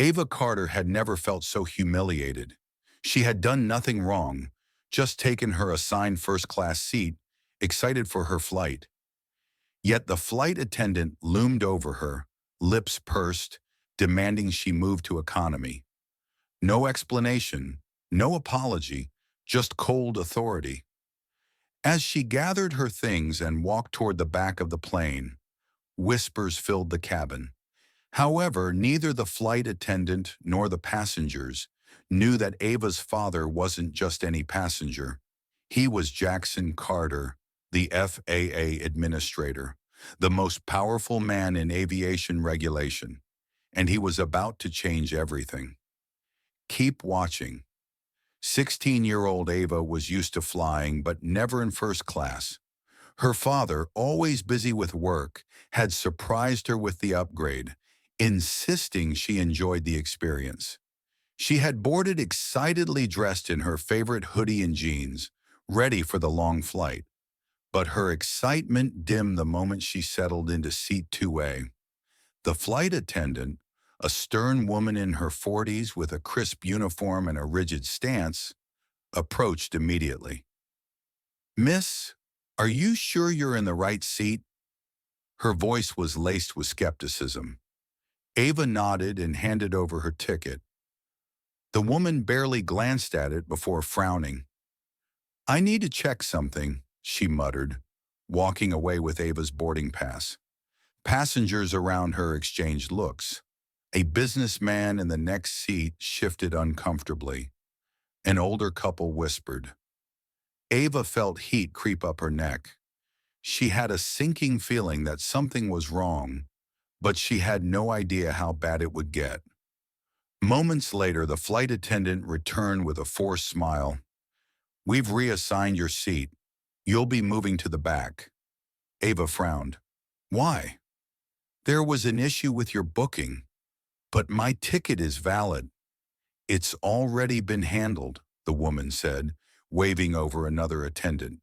Ava Carter had never felt so humiliated. She had done nothing wrong, just taken her assigned first-class seat, excited for her flight. Yet the flight attendant loomed over her, lips pursed, demanding she move to economy. No explanation, no apology, just cold authority. As she gathered her things and walked toward the back of the plane, whispers filled the cabin. However, neither the flight attendant nor the passengers knew that Ava's father wasn't just any passenger. He was Jackson Carter, the FAA administrator, the most powerful man in aviation regulation, and he was about to change everything. Keep watching. 16-year-old Ava was used to flying, but never in first class. Her father, always busy with work, had surprised her with the upgrade, insisting she enjoyed the experience. She had boarded excitedly dressed in her favorite hoodie and jeans, ready for the long flight. But her excitement dimmed the moment she settled into seat 2A. The flight attendant, a stern woman in her 40s with a crisp uniform and a rigid stance, approached immediately. "Miss, are you sure you're in the right seat?" Her voice was laced with skepticism. Ava nodded and handed over her ticket. The woman barely glanced at it before frowning. "I need to check something," she muttered, walking away with Ava's boarding pass. Passengers around her exchanged looks. A businessman in the next seat shifted uncomfortably. An older couple whispered. Ava felt heat creep up her neck. She had a sinking feeling that something was wrong, but she had no idea how bad it would get. Moments later, the flight attendant returned with a forced smile. "We've reassigned your seat. You'll be moving to the back." Ava frowned. "Why?" "There was an issue with your booking." "But my ticket is valid." "It's already been handled," the woman said, waving over another attendant.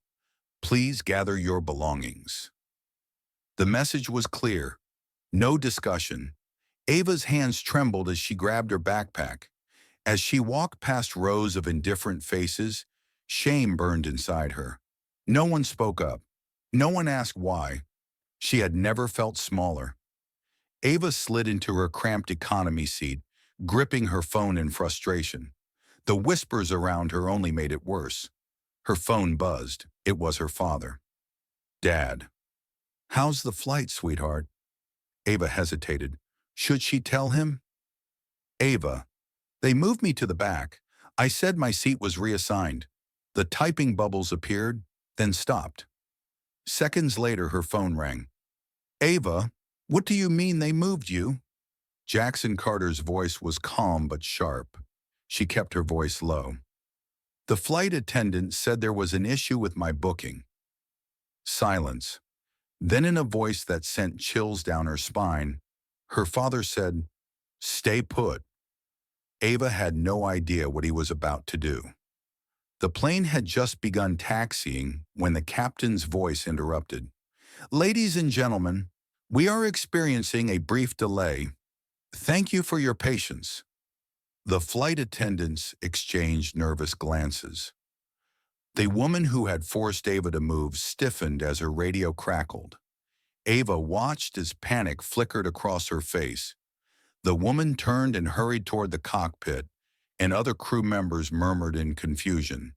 "Please gather your belongings." The message was clear. No discussion. Ava's hands trembled as she grabbed her backpack. As she walked past rows of indifferent faces, shame burned inside her. No one spoke up. No one asked why. She had never felt smaller. Ava slid into her cramped economy seat, gripping her phone in frustration. The whispers around her only made it worse. Her phone buzzed. It was her father. "Dad." "How's the flight, sweetheart?" Ava hesitated. Should she tell him? "Ava, they moved me to the back. I said my seat was reassigned." The typing bubbles appeared, then stopped. Seconds later, her phone rang. "Ava, what do you mean they moved you?" Jackson Carter's voice was calm but sharp. She kept her voice low. "The flight attendant said there was an issue with my booking." Silence. Then in a voice that sent chills down her spine, her father said, "Stay put." Ava had no idea what he was about to do. The plane had just begun taxiing when the captain's voice interrupted. "Ladies and gentlemen, we are experiencing a brief delay. Thank you for your patience." The flight attendants exchanged nervous glances. The woman who had forced Ava to move stiffened as her radio crackled. Ava watched as panic flickered across her face. The woman turned and hurried toward the cockpit, and other crew members murmured in confusion.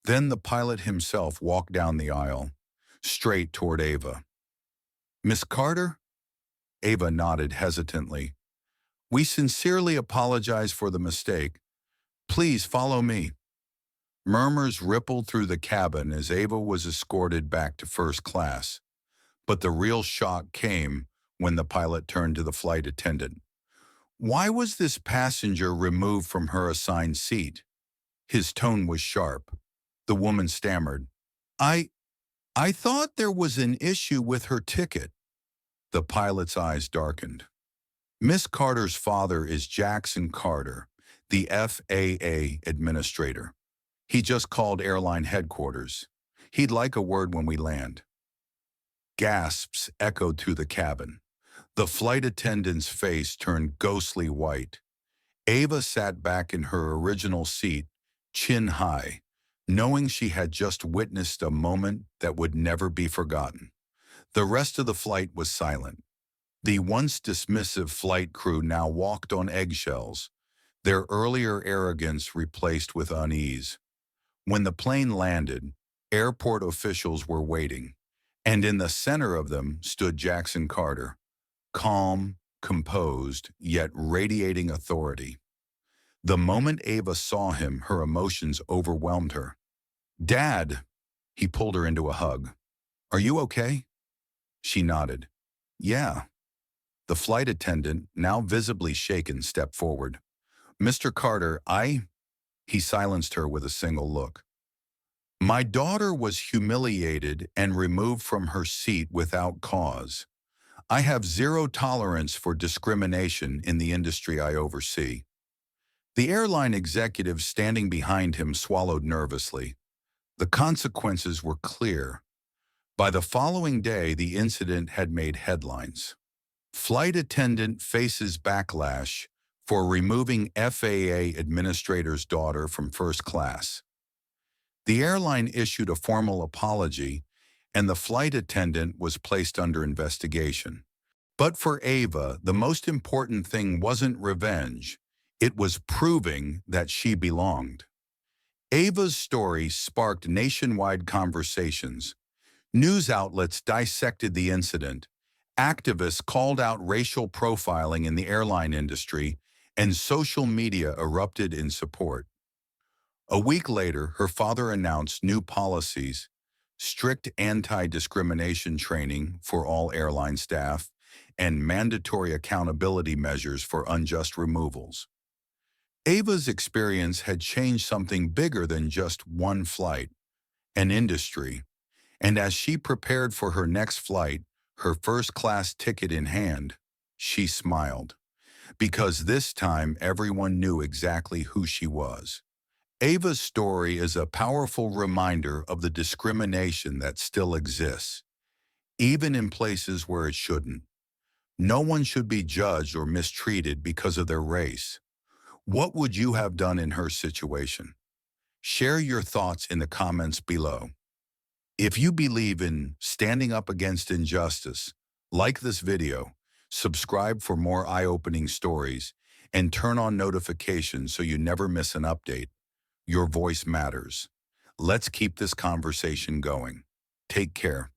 Then the pilot himself walked down the aisle, straight toward Ava. "Miss Carter?" Ava nodded hesitantly. "We sincerely apologize for the mistake. Please follow me." Murmurs rippled through the cabin as Ava was escorted back to first class. But the real shock came when the pilot turned to the flight attendant. "Why was this passenger removed from her assigned seat?" His tone was sharp. The woman stammered, I thought there was an issue with her ticket." The pilot's eyes darkened. "Miss Carter's father is Jackson Carter, the FAA administrator. He just called airline headquarters. He'd like a word when we land." Gasps echoed through the cabin. The flight attendant's face turned ghostly white. Ava sat back in her original seat, chin high, knowing she had just witnessed a moment that would never be forgotten. The rest of the flight was silent. The once dismissive flight crew now walked on eggshells, their earlier arrogance replaced with unease. When the plane landed, airport officials were waiting, and in the center of them stood Jackson Carter, calm, composed, yet radiating authority. The moment Ava saw him, her emotions overwhelmed her. "Dad!" He pulled her into a hug. "Are you okay?" She nodded. "Yeah." The flight attendant, now visibly shaken, stepped forward. "Mr. Carter, He silenced her with a single look. "My daughter was humiliated and removed from her seat without cause. I have zero tolerance for discrimination in the industry I oversee." The airline executive standing behind him swallowed nervously. The consequences were clear. By the following day, the incident had made headlines. Flight attendant faces backlash for removing FAA administrator's daughter from first class. The airline issued a formal apology, and the flight attendant was placed under investigation. But for Ava, the most important thing wasn't revenge. It was proving that she belonged. Ava's story sparked nationwide conversations. News outlets dissected the incident. Activists called out racial profiling in the airline industry, and social media erupted in support. A week later, her father announced new policies, strict anti-discrimination training for all airline staff, and mandatory accountability measures for unjust removals. Ava's experience had changed something bigger than just one flight, an industry, and as she prepared for her next flight, her first-class ticket in hand, she smiled, because this time everyone knew exactly who she was. Ava's story is a powerful reminder of the discrimination that still exists, even in places where it shouldn't. No one should be judged or mistreated because of their race. What would you have done in her situation? Share your thoughts in the comments below. If you believe in standing up against injustice, like this video, subscribe for more eye-opening stories, and turn on notifications so you never miss an update. Your voice matters. Let's keep this conversation going. Take care.